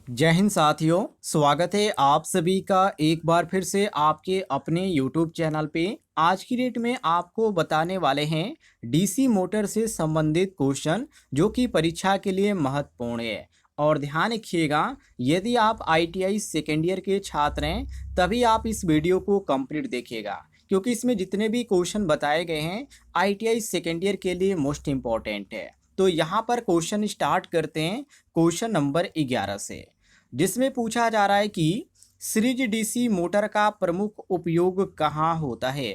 जय हिंद साथियों। स्वागत है आप सभी का एक बार फिर से आपके अपने YouTube चैनल पे। आज की डेट में आपको बताने वाले हैं डीसी मोटर से संबंधित क्वेश्चन जो कि परीक्षा के लिए महत्वपूर्ण है। और ध्यान रखिएगा, यदि आप ITI सेकेंड ईयर के छात्र हैं तभी आप इस वीडियो को कंप्लीट देखिएगा, क्योंकि इसमें जितने भी क्वेश्चन बताए गए हैं ITI सेकेंड ईयर के लिए मोस्ट इम्पॉर्टेंट है। तो यहाँ पर क्वेश्चन स्टार्ट करते हैं क्वेश्चन नंबर 11 से, जिसमें पूछा जा रहा है कि सीरीज डीसी मोटर का प्रमुख उपयोग कहाँ होता है।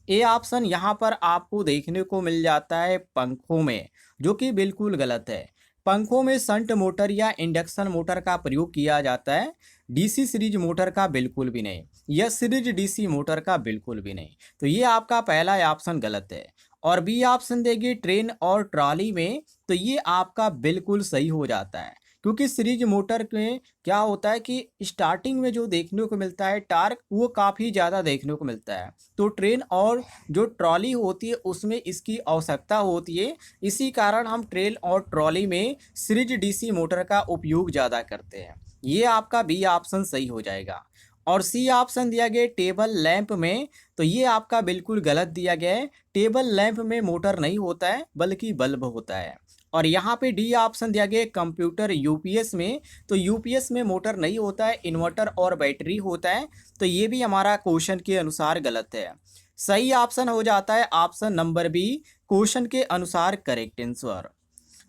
ए ऑप्शन यहाँ पर आपको देखने को मिल जाता है पंखों में, जो कि बिल्कुल गलत है। पंखों में शंट मोटर या इंडक्शन मोटर का प्रयोग किया जाता है, डीसी सीरीज मोटर का बिल्कुल भी नहीं, या सीरीज डीसी मोटर का बिल्कुल भी नहीं। तो ये आपका पहला ऑप्शन गलत है। और बी ऑप्शन देगी ट्रेन और ट्रॉली में, तो ये आपका बिल्कुल सही हो जाता है, क्योंकि सीरीज मोटर में क्या होता है कि स्टार्टिंग में जो देखने को मिलता है टार्क वो काफ़ी ज़्यादा देखने को मिलता है। तो ट्रेन और जो ट्रॉली होती है उसमें इसकी आवश्यकता होती है, इसी कारण हम ट्रेन और ट्रॉली में सीरीज डीसी मोटर का उपयोग ज़्यादा करते हैं। ये आपका बी ऑप्शन सही हो जाएगा। और सी ऑप्शन दिया गया टेबल लैंप में, तो ये आपका बिल्कुल गलत दिया गया है। टेबल लैंप में मोटर नहीं होता है बल्कि बल्ब होता है। और यहाँ पे डी ऑप्शन दिया गया कंप्यूटर यूपीएस में, तो यूपीएस में मोटर नहीं होता है, इन्वर्टर और बैटरी होता है। तो ये भी हमारा क्वेश्चन के अनुसार गलत है। सही ऑप्शन हो जाता है ऑप्शन नंबर बी, क्वेश्चन के अनुसार करेक्ट आंसर।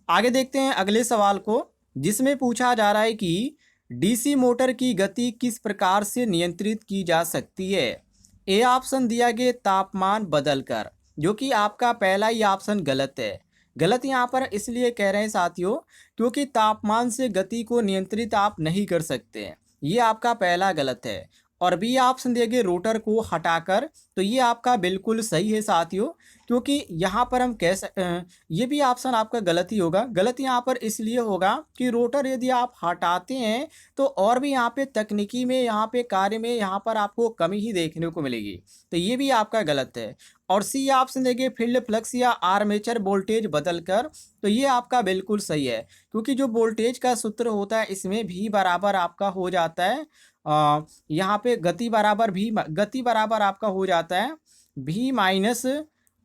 आगे देखते हैं अगले सवाल को, जिसमें पूछा जा रहा है कि डीसी मोटर की गति किस प्रकार से नियंत्रित की जा सकती है। ए ऑप्शन दिया गया तापमान बदलकर, जो कि आपका पहला ही ऑप्शन गलत है। गलत यहाँ पर इसलिए कह रहे हैं साथियों, क्योंकि तापमान से गति को नियंत्रित आप नहीं कर सकते हैं, ये आपका पहला गलत है। और बी ऑप्शन दिए गए रोटर को हटाकर, तो ये आपका बिल्कुल सही है साथियों, क्योंकि यहाँ पर हम ये भी ऑप्शन आपका गलत ही होगा। गलत यहाँ पर इसलिए होगा कि रोटर यदि आप हटाते हैं तो और भी यहाँ पे तकनीकी में, यहाँ पे कार्य में, यहाँ पर आपको कमी ही देखने को मिलेगी। तो ये भी आपका गलत है। और सी ऑप्शन देखिए फील्ड फ्लक्स या आर्मेचर वोल्टेज बदलकर, तो ये आपका बिल्कुल सही है, क्योंकि जो वोल्टेज का सूत्र होता है इसमें भी बराबर आपका हो जाता है यहाँ पे गति बराबर आपका हो जाता है भी minus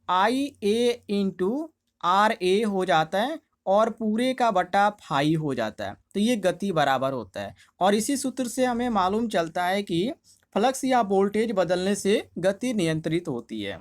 I A into R A हो जाता है, और पूरे का बटा फाई हो जाता है। तो ये गति बराबर होता है। और इसी सूत्र से हमें मालूम चलता है कि फ्लक्स या वोल्टेज बदलने से गति नियंत्रित होती है।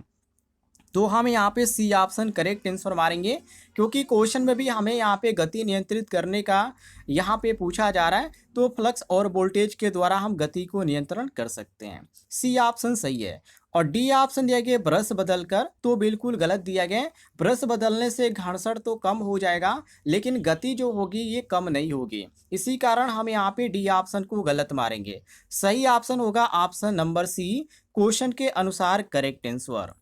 तो हम यहाँ पे सी ऑप्शन करेक्ट आंसर मारेंगे, क्योंकि क्वेश्चन में भी हमें यहाँ पे गति नियंत्रित करने का यहाँ पे पूछा जा रहा है। तो फ्लक्स और वोल्टेज के द्वारा हम गति को नियंत्रण कर सकते हैं। सी ऑप्शन सही है। और डी ऑप्शन दिया गया ब्रश बदलकर, तो बिल्कुल गलत दिया गया है। ब्रश बदलने से घर्षण तो कम हो जाएगा, लेकिन गति जो होगी ये कम नहीं होगी, इसी कारण हम यहाँ पे डी ऑप्शन को गलत मारेंगे। सही ऑप्शन होगा ऑप्शन नंबर सी, क्वेश्चन के अनुसार करेक्ट आंसर।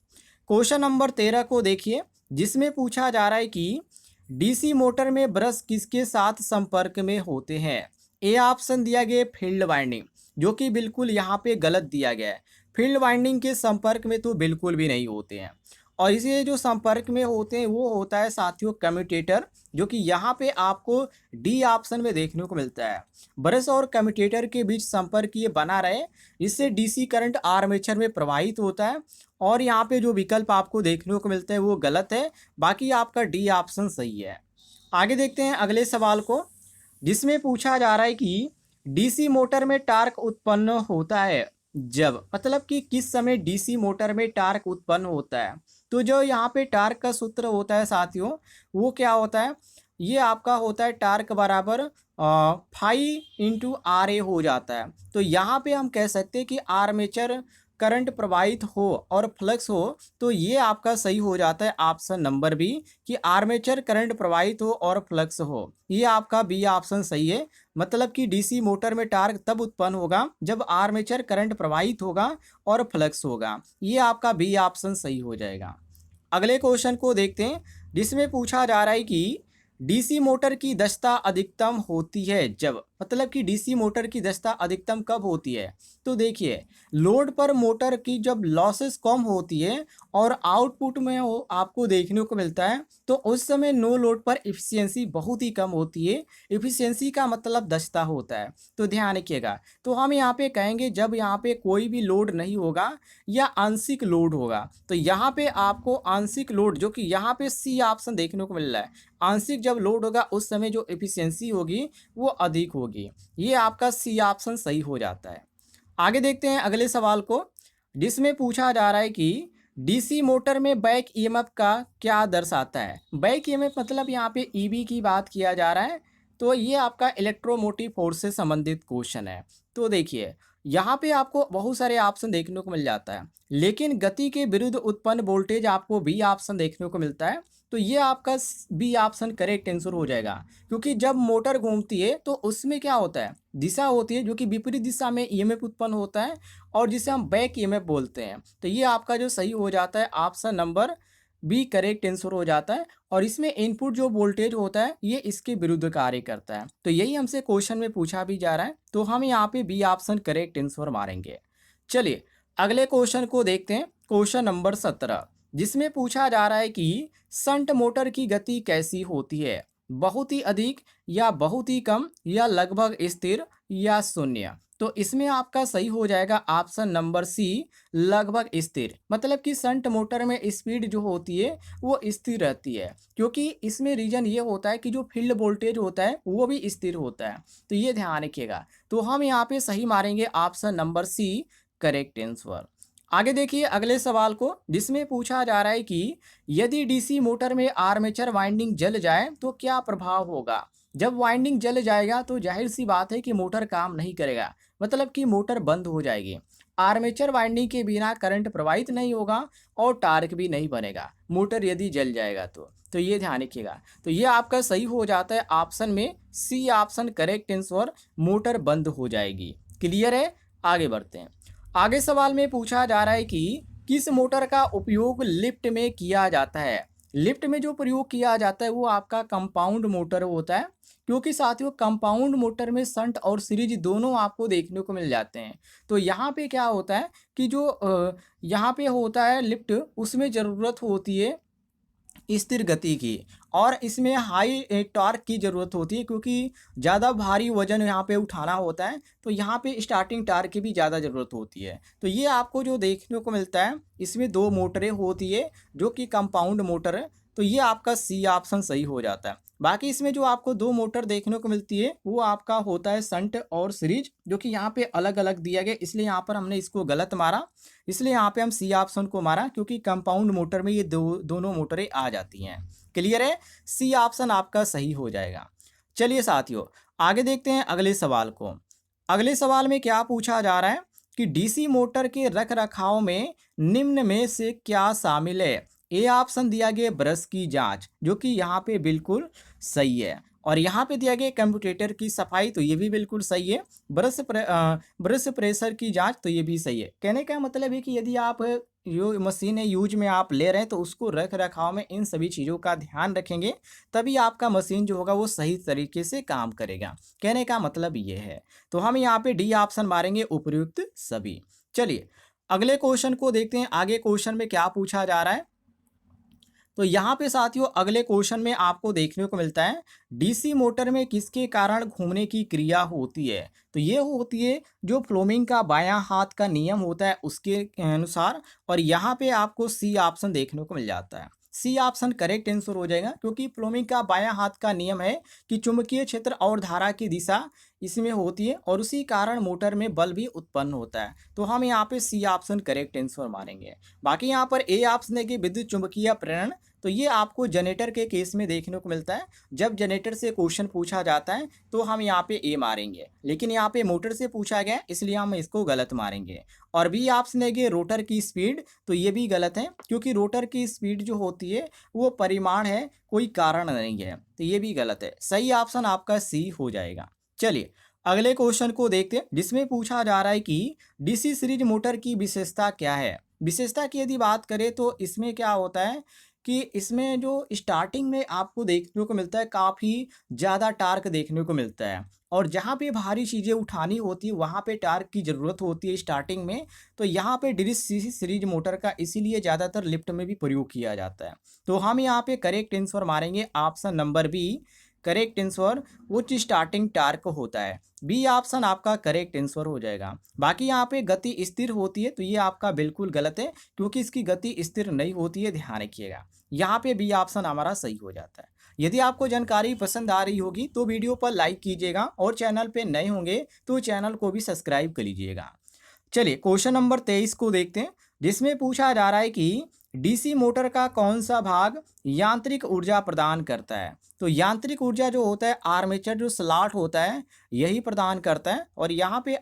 क्वेश्चन नंबर 13 को देखिए, जिसमें पूछा जा रहा है कि डीसी मोटर में ब्रश किसके साथ संपर्क में होते हैं। ए ऑप्शन दिया गया फील्ड वाइंडिंग, जो कि बिल्कुल यहाँ पे गलत दिया गया है। फील्ड वाइंडिंग के संपर्क में तो बिल्कुल भी नहीं होते हैं। और इसे जो संपर्क में होते हैं वो होता है साथियों कम्यूटेटर, जो कि यहाँ पे आपको डी ऑप्शन में देखने को मिलता है। ब्रश और कम्यूटेटर के बीच संपर्क ये बना रहे, इससे डीसी करंट आर्मेचर में प्रवाहित होता है। और यहाँ पे जो विकल्प आपको देखने को मिलता है वो गलत है, बाकी आपका डी ऑप्शन सही है। आगे देखते हैं अगले सवाल को, जिसमें पूछा जा रहा है कि डीसी मोटर में टार्क उत्पन्न होता है जब, मतलब कि किस समय डीसी मोटर में टार्क उत्पन्न होता है। तो जो यहाँ पे टार्क का सूत्र होता है साथियों, वो क्या होता है, ये आपका होता है टार्क बराबर फाई इंटू आर ए हो जाता है। तो यहाँ पे हम कह सकते हैं कि आर्मेचर करंट प्रवाहित हो और फ्लक्स हो, तो ये आपका सही हो जाता है ऑप्शन नंबर बी, कि आर्मेचर करंट प्रवाहित हो और फ्लक्स हो। ये आपका बी ऑप्शन सही है, मतलब कि डीसी मोटर में टार्क तब उत्पन्न होगा जब आर्मेचर करंट प्रवाहित होगा और फ्लक्स होगा। ये आपका बी ऑप्शन सही हो जाएगा। अगले क्वेश्चन को देखते हैं, जिसमें पूछा जा रहा है कि डीसी मोटर की दक्षता अधिकतम होती है जब, मतलब कि डीसी मोटर की दक्षता अधिकतम कब होती है? तो देखिए, लोड पर मोटर की जब लॉसेस कम होती है और आउटपुट में वो आपको देखने को मिलता है, तो उस समय नो लोड पर एफिशिएंसी बहुत ही कम होती है। एफिशिएंसी का मतलब दक्षता होता है। तो ध्यान रखिएगा। तो हम यहाँ पे कहेंगे जब यहाँ पे कोई भी लोड नहीं होगा या आंशिक लोड होगा, तो यहाँ पे आपको आंशिक लोड जो कि यहाँ पे सी ऑप्शन देखने को मिल रहा है, आंशिक जब लोड होगा उस समय जो एफिशिएंसी होगी वो अधिक होगी। ये आपका सी ऑप्शन सही हो जाता है। आगे देखते हैं अगले सवाल को, जिसमें पूछा जा रहा है कि डीसी मोटर में बैक ईएमएफ का क्या दर्शाता है? बैक ईएमएफ मतलब यहाँ पे ईबी की बात किया जा रहा है। तो ये आपका इलेक्ट्रोमोटिव फोर्स से संबंधित क्वेश्चन है। तो देखिए, यहाँ पे आपको बहुत सारे ऑप्शन देखने को मिल जाता है, लेकिन गति के विरुद्ध उत्पन्न वोल्टेज आपको बी ऑप्शन देखने को मिलता है। तो ये आपका बी ऑप्शन करेक्ट आंसर हो जाएगा, क्योंकि जब मोटर घूमती है तो उसमें क्या होता है, दिशा होती है जो कि विपरीत दिशा में ईएमएफ उत्पन्न होता है, और जिसे हम बैक ईएमएफ बोलते हैं। तो ये आपका जो सही हो जाता है option number B correct answer हो जाता है। और इसमें इनपुट जो वोल्टेज होता है ये इसके विरुद्ध कार्य करता है। तो यही हमसे क्वेश्चन में पूछा भी जा रहा है, तो हम यहाँ पे बी ऑप्शन करेक्ट आंसर मारेंगे। चलिए अगले क्वेश्चन को देखते हैं, क्वेश्चन नंबर 17, जिसमें पूछा जा रहा है कि शंट मोटर की गति कैसी होती है? बहुत ही अधिक या बहुत ही कम या लगभग स्थिर या शून्य? तो इसमें आपका सही हो जाएगा ऑप्शन नंबर सी, लगभग स्थिर। मतलब कि शंट मोटर में स्पीड जो होती है वो स्थिर रहती है, क्योंकि इसमें रीजन ये होता है कि जो फील्ड वोल्टेज होता है वो भी स्थिर होता है। तो ये ध्यान रखिएगा। तो हम यहाँ पे सही मारेंगे option number C correct answer. आगे देखिए अगले सवाल को, जिसमें पूछा जा रहा है कि यदि डीसी मोटर में आर्मेचर वाइंडिंग जल जाए तो क्या प्रभाव होगा? जब वाइंडिंग जल जाएगा तो जाहिर सी बात है कि मोटर काम नहीं करेगा, मतलब कि मोटर बंद हो जाएगी। आर्मेचर वाइंडिंग के बिना करंट प्रवाहित नहीं होगा और टार्क भी नहीं बनेगा, मोटर यदि जल जाएगा तो ये ध्यान रखिएगा। तो ये आपका सही हो जाता है ऑप्शन में C option correct answer, motor बंद हो जाएगी। क्लियर है? आगे बढ़ते हैं। आगे सवाल में पूछा जा रहा है कि किस मोटर का उपयोग लिफ्ट में किया जाता है? लिफ्ट में जो प्रयोग किया जाता है वो आपका कंपाउंड मोटर होता है, क्योंकि साथियों कंपाउंड मोटर में शंट और सीरीज दोनों आपको देखने को मिल जाते हैं। तो यहाँ पे क्या होता है कि जो यहाँ पे होता है लिफ्ट, उसमें ज़रूरत होती है स्थिर गति की, और इसमें हाई टॉर्क की ज़रूरत होती है, क्योंकि ज़्यादा भारी वजन यहाँ पे उठाना होता है। तो यहाँ पे स्टार्टिंग टॉर्क की भी ज़्यादा ज़रूरत होती है। तो ये आपको जो देखने को मिलता है, इसमें दो मोटरें होती है जो कि कंपाउंड मोटर है। तो ये आपका सी ऑप्शन सही हो जाता है। बाकी इसमें जो आपको दो मोटर देखने को मिलती है वो आपका होता है शंट और सीरीज, जो कि यहाँ पे अलग अलग दिया गया, इसलिए यहाँ पर हमने इसको गलत मारा। इसलिए यहाँ पे हम सी ऑप्शन को मारा, क्योंकि कंपाउंड मोटर में ये दोनों मोटरें आ जाती हैं। क्लियर है? सी ऑप्शन आपका सही हो जाएगा। चलिए साथियों आगे देखते हैं अगले सवाल को। अगले सवाल में क्या पूछा जा रहा है कि डीसी मोटर के रख रखाव में निम्न में से क्या शामिल है? ए ऑप्शन दिया गया ब्रश की जांच, जो कि यहाँ पे बिल्कुल सही है। और यहाँ पे दिया गया कंप्यूटर की सफाई, तो ये भी बिल्कुल सही है। ब्रश प्रेशर की जांच, तो ये भी सही है। कहने का मतलब है कि यदि आप यो मशीन यूज में आप ले रहे हैं तो उसको रख रखाव में इन सभी चीज़ों का ध्यान रखेंगे, तभी आपका मशीन जो होगा वो सही तरीके से काम करेगा। कहने का मतलब ये है। तो हम यहाँ पे डी ऑप्शन मारेंगे, उपयुक्त सभी। चलिए अगले क्वेश्चन को देखते हैं। आगे क्वेश्चन में क्या पूछा जा रहा है? तो यहाँ पे साथियों अगले क्वेश्चन में आपको देखने को मिलता है डीसी मोटर में किसके कारण घूमने की क्रिया होती है? तो ये होती है जो फ्लोमिंग का बायां हाथ का नियम होता है उसके अनुसार। और यहाँ पे आपको सी ऑप्शन देखने को मिल जाता है। सी ऑप्शन करेक्ट आंसर हो जाएगा, क्योंकि फ्लोमिंग का बायां हाथ का नियम है कि चुंबकीय क्षेत्र और धारा की दिशा इसमें होती है, और उसी कारण मोटर में बल भी उत्पन्न होता है। तो हम यहाँ पे सी ऑप्शन करेक्ट आंसर मारेंगे। बाकी यहाँ पर ए ऑप्शन है कि विद्युत चुंबकीय प्रेरण, तो ये आपको जनरेटर के केस में देखने को मिलता है। जब जनरेटर से क्वेश्चन पूछा जाता है तो हम यहाँ पे ए मारेंगे, लेकिन यहाँ पे मोटर से पूछा गया इसलिए हम इसको गलत मारेंगे। और बी ऑप्शन है कि रोटर की स्पीड, तो ये भी गलत है, क्योंकि रोटर की स्पीड जो होती है वो परिमाण है, कोई कारण नहीं है। तो ये भी गलत है। सही ऑप्शन आपका सी हो जाएगा। चलिए अगले क्वेश्चन को देखते हैं, जिसमें पूछा जा रहा है कि डीसी सीरीज मोटर की विशेषता क्या है? विशेषता की यदि बात करें तो इसमें क्या होता है कि इसमें जो स्टार्टिंग में आपको देखने को मिलता है काफ़ी ज़्यादा टार्क देखने को मिलता है, और जहाँ पे भारी चीज़ें उठानी होती है वहाँ पे टार्क की ज़रूरत होती है स्टार्टिंग में। तो यहाँ पे डिरिस सीरीज मोटर का इसीलिए ज़्यादातर लिफ्ट में भी प्रयोग किया जाता है। तो हम यहाँ पे करेक्ट आंसर मारेंगे option number B. Correct answer उच्च स्टार्टिंग टार्क होता है। बी ऑप्शन आपका करेक्ट आंसर हो जाएगा। बाकी यहाँ पे गति स्थिर होती है तो ये आपका बिल्कुल गलत है, क्योंकि इसकी गति स्थिर नहीं होती है, ध्यान रखिएगा। यहाँ पे बी ऑप्शन हमारा सही हो जाता है। यदि आपको जानकारी पसंद आ रही होगी तो वीडियो पर लाइक कीजिएगा और चैनल पे नए होंगे तो चैनल को भी सब्सक्राइब कर लीजिएगा। चलिए क्वेश्चन नंबर 23 को देखते हैं, जिसमें पूछा जा रहा है कि डीसी मोटर का कौन सा भाग यांत्रिक ऊर्जा प्रदान करता है। तो यांत्रिक ऊर्जा जो होता है आर्मेचर जो स्लॉट होता है यही प्रदान करता है। और यहाँ पे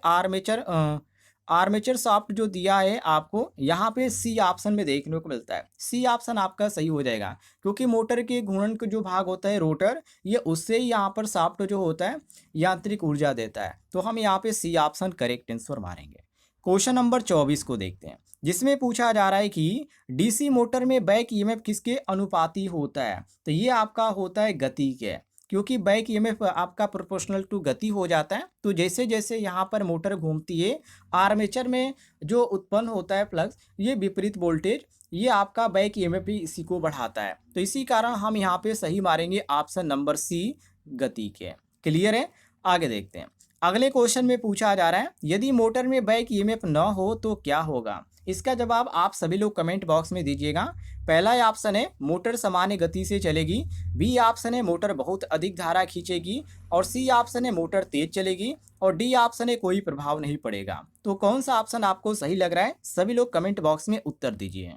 आर्मेचर शाफ्ट जो दिया है आपको यहाँ पे सी ऑप्शन में देखने को मिलता है। सी ऑप्शन आपका सही हो जाएगा, क्योंकि मोटर के घूर्णन का जो भाग होता है रोटर, ये उससे ही यहाँ पर शाफ्ट जो होता है यांत्रिक ऊर्जा देता है। तो हम यहाँ पे सी ऑप्शन करेक्ट आंसर मारेंगे। क्वेश्चन नंबर 24 को देखते हैं, जिसमें पूछा जा रहा है कि डीसी मोटर में बैक ईएमएफ किसके अनुपाती होता है। तो ये आपका होता है गति के, क्योंकि बैक ईएमएफ आपका प्रोपोर्शनल टू गति हो जाता है। तो जैसे जैसे यहाँ पर मोटर घूमती है आर्मेचर में जो उत्पन्न होता है फ्लक्स, ये विपरीत वोल्टेज, ये आपका बैक ईएमएफ भी इसी को बढ़ाता है। तो इसी कारण हम यहाँ पे सही मारेंगे ऑप्शन नंबर सी गति के। क्लियर है, आगे देखते हैं। अगले क्वेश्चन में पूछा जा रहा है यदि मोटर में बैक ईएमएफ न हो तो क्या होगा। इसका जवाब आप सभी लोग कमेंट बॉक्स में दीजिएगा। पहला ऑप्शन है मोटर सामान्य गति से चलेगी, बी ऑप्शन है मोटर बहुत अधिक धारा खींचेगी, और सी ऑप्शन है मोटर तेज चलेगी, और डी ऑप्शन है कोई प्रभाव नहीं पड़ेगा। तो कौन सा ऑप्शन आपको सही लग रहा है, सभी लोग कमेंट बॉक्स में उत्तर दीजिए।